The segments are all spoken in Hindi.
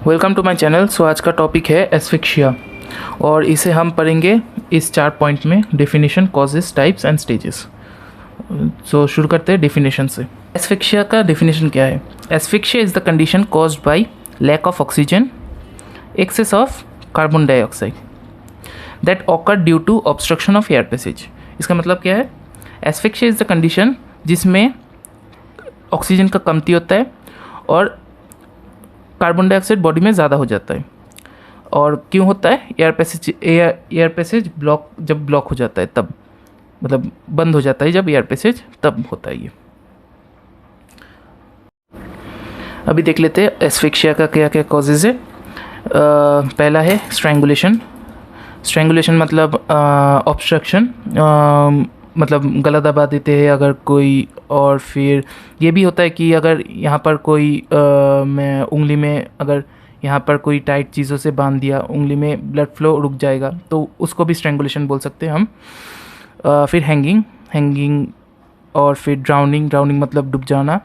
Welcome to my channel. So आज का टॉपिक है एस्फिक्सिया और इसे हम पढ़ेंगे इस 4 पॉइंट में: definition, causes, types and stages. So शुरू करते हैं डेफिनेशन से। एस्फिक्सिया का डेफिनेशन क्या है? Asphyxia is the condition caused by lack of oxygen, excess of carbon dioxide that occur due to obstruction of air passage. इसका मतलब क्या है? एस्फिक्सिया इज़ द कंडीशन जिसमें ऑक्सीजन का कमती होता है और कार्बन डाइऑक्साइड बॉडी में ज़्यादा हो जाता है। और क्यों होता है? एयर पैसेज जब ब्लॉक हो जाता है तब, मतलब बंद हो जाता है जब एयर पैसेज, तब होता है ये। अभी देख लेते हैं एस्फिक्सिया का क्या क्या कॉजेज़ है। पहला है स्ट्रैंगुलेशन। स्ट्रैंगुलेशन मतलब ऑब्स्ट्रक्शन, मतलब गला दबा देते हैं अगर कोई। और फिर ये भी होता है कि अगर यहाँ पर कोई मैं उंगली में अगर यहाँ पर कोई टाइट चीज़ों से बांध दिया, उंगली में ब्लड फ्लो रुक जाएगा, तो उसको भी स्ट्रैंगुलेशन बोल सकते हैं हम। फिर हैंगिंग और फिर ड्राउनिंग मतलब डूब जाना।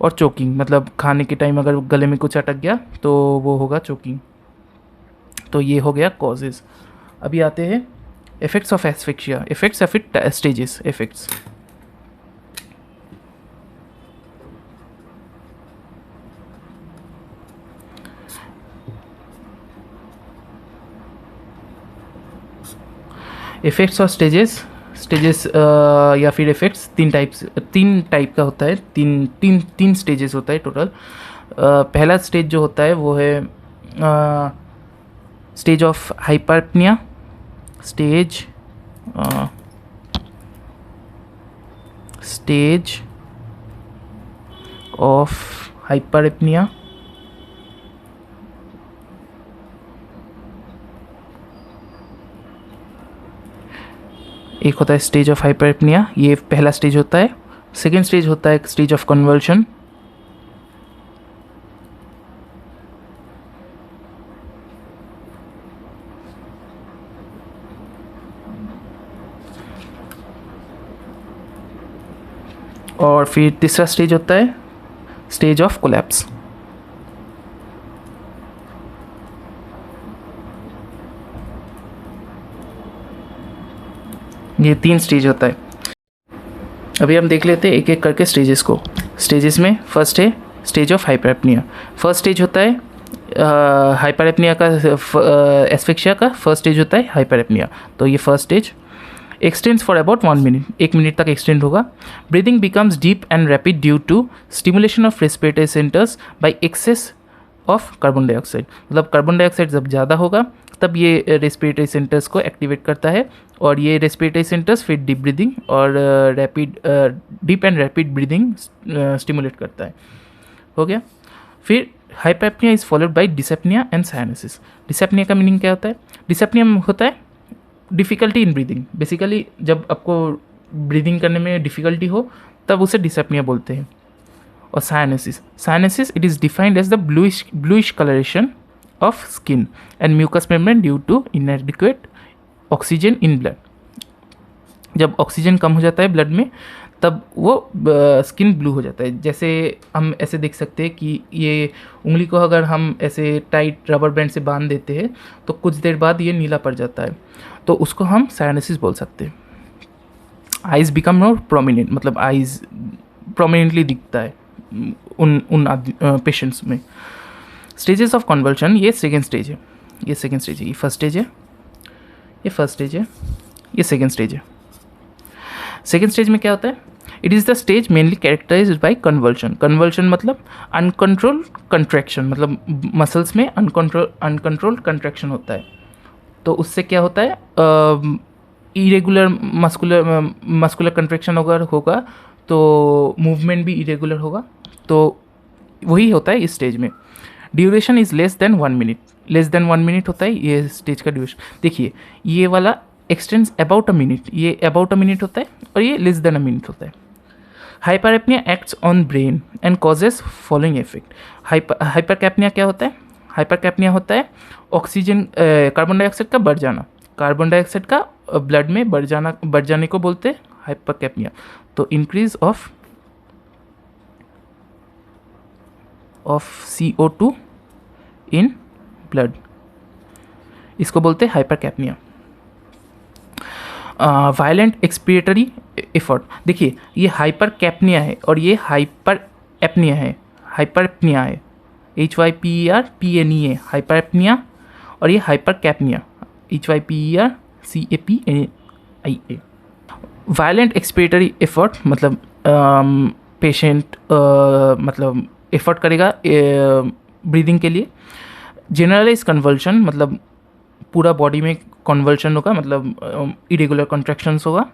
और चोकिंग मतलब खाने के टाइम अगर गले में कुछ अटक गया तो वो होगा चोकिंग। तो ये हो गया कॉजेज़। अभी आते हैं इफेक्ट्स ऑफ एस्फिक्सिया। इफेक्ट्स या फिर स्टेजेस। इफेक्ट्स इफेक्ट्स और स्टेजेस या फिर इफेक्ट्स तीन टाइप का होता है। तीन स्टेजेस होता है टोटल। पहला स्टेज जो होता है वो है stage of hyperpnoea. Stage of hyperpnoea. एक होता है स्टेज ऑफ हाइपरपनिया, ये पहला स्टेज होता है। सेकेंड स्टेज होता है स्टेज ऑफ कन्वर्शन। और फिर तीसरा स्टेज होता है स्टेज ऑफ कोलैप्स। ये 3 स्टेज होता है। अभी हम देख लेते हैं एक एक करके स्टेजेस को। स्टेजेस में फर्स्ट है स्टेज ऑफ हाइपरएपनिया। फर्स्ट स्टेज होता है हाइपरएपनिया का, एस्फिक्सिया का फर्स्ट स्टेज होता है हाइपरएपनिया। तो ये first stage extends for about 1 minute, 1 minute तक एक्सटेंड होगा। Breathing becomes deep and rapid due to stimulation of respiratory centres by excess of carbon dioxide. मतलब कार्बन डाइऑक्साइड जब ज़्यादा होगा तब ये रेस्पिरेटरी सेंटर्स को एक्टिवेट करता है और ये रेस्पिरेटरी सेंटर्स फिर डीप ब्रीदिंग और deep and rapid breathing stimulate करता है। हो गया। फिर hyperpnoea is followed by dyspnoea and cyanosis. Dyspnoea का मीनिंग क्या होता है? डिसएपनिया होता है डिफ़िकल्टी इन ब्रीदिंग। बेसिकली जब आपको ब्रीदिंग करने में डिफ़िकल्टी हो तब उसे डिसएपनिया बोलते हैं। और cyanosis it is defined as the bluish colouration of skin and mucous membrane due to inadequate oxygen in blood. जब ऑक्सीजन कम हो जाता है ब्लड में तब वो स्किन ब्लू हो जाता है। जैसे हम ऐसे देख सकते हैं कि ये उंगली को अगर हम ऐसे टाइट रबर बैंड से बांध देते हैं तो कुछ देर बाद ये नीला पड़ जाता है, तो उसको हम साइनसिस बोल सकते हैं। आइज बिकम मोर प्रोमिनेंट, मतलब आइज प्रोमिनेंटली दिखता है उन पेशेंट्स में। स्टेजेस ऑफ कन्वर्शन, ये सेकेंड स्टेज है। ये फर्स्ट स्टेज है, ये सेकेंड स्टेज है। सेकेंड स्टेज में क्या होता है? It is the stage mainly characterised by convulsion. Convulsion मतलब अनकंट्रोल्ड कंट्रैक्शन, मतलब मसल्स में अनकंट्रोल्ड कंट्रैक्शन होता है। तो उससे क्या होता है? इरेगुलर मस्कुलर कंट्रैक्शन होगा तो मूवमेंट भी इरेगुलर होगा। तो वही होता है इस स्टेज में। Duration is less than 1 minute. Less than 1 minute होता है ये स्टेज का ड्यूरेशन। देखिए ये वाला एक्सटेंड्स अबाउट अ मिनट, ये अबाउट अ मिनट होता है और ये लेस देन अ मिनट होता है। Hyperpnoea acts on brain and causes following effect. Hypercapnia क्या होता है? हाइपरकैपनिया होता है ऑक्सीजन कार्बन डाइऑक्साइड का बढ़ जाना। कार्बन डाइऑक्साइड का ब्लड में बढ़ जाने को बोलते हैं हाइपरकैपनिया। तो increase of CO2 in blood, इसको बोलते हैं हाइपरकैप्निया। वायलेंट एक्सपिरेटरी एफर्ट, देखिए ये हाइपरकैप्निया है और ये हाइपर एपनिया है, हाइपरएपनिया है, HYPERPNEA हाइपरएपनिया, और ये हाइपरकैप्निया HYPERCAPNIA। वायलेंट एक्सपिरेटरी एफर्ट मतलब पेशेंट मतलब एफर्ट करेगा ब्रीदिंग के लिए। जनरलाइज कन्वल्शन मतलब पूरा बॉडी में कन्वल्शन होगा, मतलब इरेगुलर कॉन्ट्रैक्शंस होगा।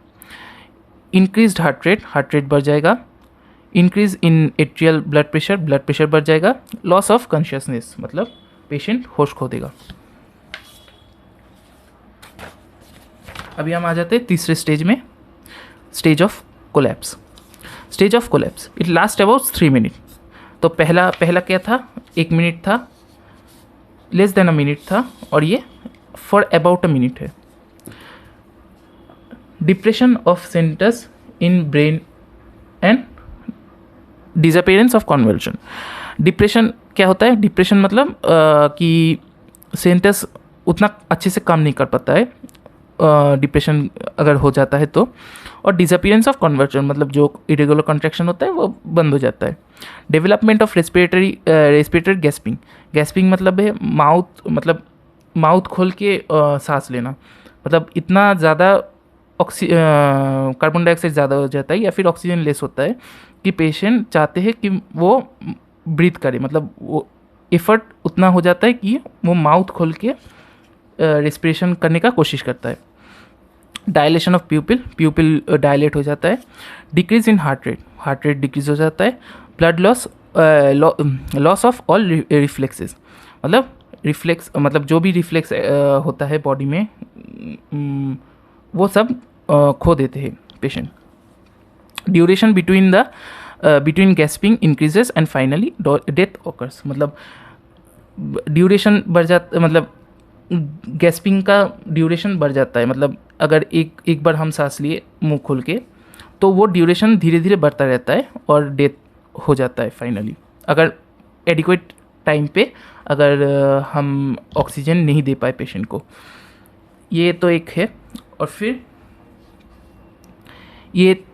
इंक्रीज्ड हार्ट रेट बढ़ जाएगा। Increase in atrial blood pressure बढ़ जाएगा। लॉस ऑफ कॉन्शियसनेस मतलब पेशेंट होश खो देगा। अभी हम आ जाते हैं तीसरे स्टेज में, stage of collapse. Stage of collapse it last about 3 minute. तो पहला क्या था, 1 मिनट था, लेस देन अ मिनट था, और ये फॉर अबाउट अ मिनट है। Depression of centres in brain and disappearance of convulsion. Depression क्या होता है, डिप्रेशन मतलब कि सेंटर्स उतना अच्छे से काम नहीं कर पाता है, डिप्रेशन अगर हो जाता है तो। और डिसअपीयरेंस ऑफ कन्वर्जन मतलब जो इरेगुलर कॉन्ट्रैक्शन होता है वो बंद हो जाता है। डेवलपमेंट ऑफ रेस्पिरेटरी गैस्पिंग मतलब है माउथ खोल के सांस लेना, मतलब इतना ज़्यादा कार्बन डाइऑक्साइड ज़्यादा हो जाता है या फिर ऑक्सीजन लेस होता है कि पेशेंट चाहते हैं कि वो ब्रीथ करे, मतलब वो एफर्ट उतना हो जाता है कि वो माउथ खोल के रेस्पिरेशन करने का कोशिश करता है। डायलेशन ऑफ प्यूपिल डायलेट हो जाता है। Decrease in heart rate decrease हो जाता है। Blood loss of all reflexes मतलब जो भी रिफ्लेक्स होता है बॉडी में वो सब खो देते हैं patient. Duration between gasping increases and finally death occurs, मतलब ड्यूरेशन बढ़ जाता, मतलब गैस्पिंग का ड्यूरेशन बढ़ जाता है, मतलब अगर एक बार हम सांस लिए मुंह खोल के तो वो ड्यूरेशन धीरे धीरे बढ़ता रहता है और डेथ हो जाता है फाइनली, अगर एडिक्वेट टाइम पे अगर हम ऑक्सीजन नहीं दे पाए पेशेंट को। ये तो एक है। और फिर ये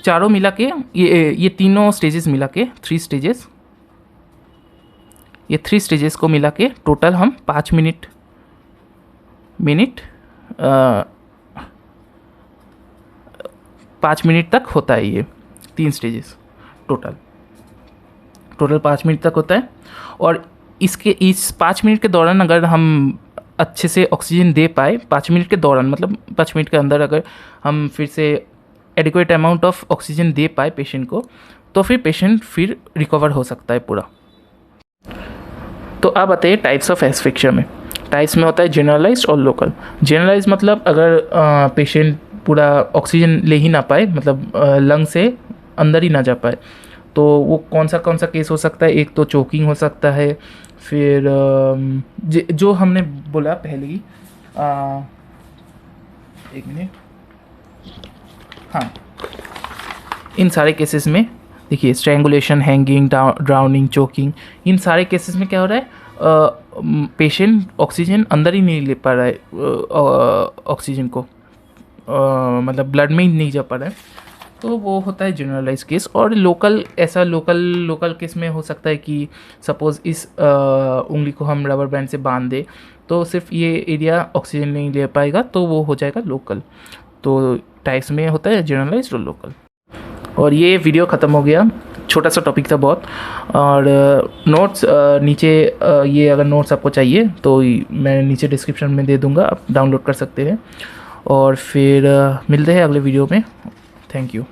चारों मिला के ये तीनों स्टेजेस मिला के 3 स्टेजेस, ये 3 स्टेजेस को मिला के टोटल हम 5 मिनट 5 मिनट तक होता है। ये 3 स्टेजेस टोटल 5 मिनट तक होता है। और इस 5 मिनट के दौरान अगर हम अच्छे से ऑक्सीजन दे पाए, 5 मिनट के दौरान मतलब 5 मिनट के अंदर अगर हम फिर से एडिक्वेट अमाउंट ऑफ ऑक्सीजन दे पाए पेशेंट को, तो फिर पेशेंट फिर रिकवर हो सकता है पूरा। तो अब आते हैं टाइप्स ऑफ एस्फिक्सिया में। टाइप्स में होता है जनरलाइज्ड और लोकल। जनरलाइज्ड मतलब अगर पेशेंट पूरा ऑक्सीजन ले ही ना पाए, मतलब लंग से अंदर ही ना जा पाए, तो वो कौन सा केस हो सकता है। एक तो चोकिंग हो सकता है, फिर जो हमने बोला पहले ही, एक मिनट, हाँ, इन सारे केसेस में देखिए स्ट्रैंगुलेशन, हैंगिंग, ड्राउनिंग, चोकिंग, इन सारे केसेस में क्या हो रहा है, पेशेंट ऑक्सीजन अंदर ही नहीं ले पा रहा है, ऑक्सीजन को मतलब ब्लड में ही नहीं जा पा रहा है, तो वो होता है जनरलाइज केस। और लोकल केस में हो सकता है कि सपोज़ इस उंगली को हम रबर बैंड से बांध दें तो सिर्फ ये एरिया ऑक्सीजन नहीं ले पाएगा, तो वो हो जाएगा लोकल। तो टाइप्स में होता है जनरलाइज और लोकल। और ये वीडियो ख़त्म हो गया, छोटा सा टॉपिक था बहुत। और नोट्स नीचे, ये अगर नोट्स आपको चाहिए तो मैं नीचे डिस्क्रिप्शन में दे दूँगा, आप डाउनलोड कर सकते हैं। और फिर मिलते हैं अगले वीडियो में। Thank you.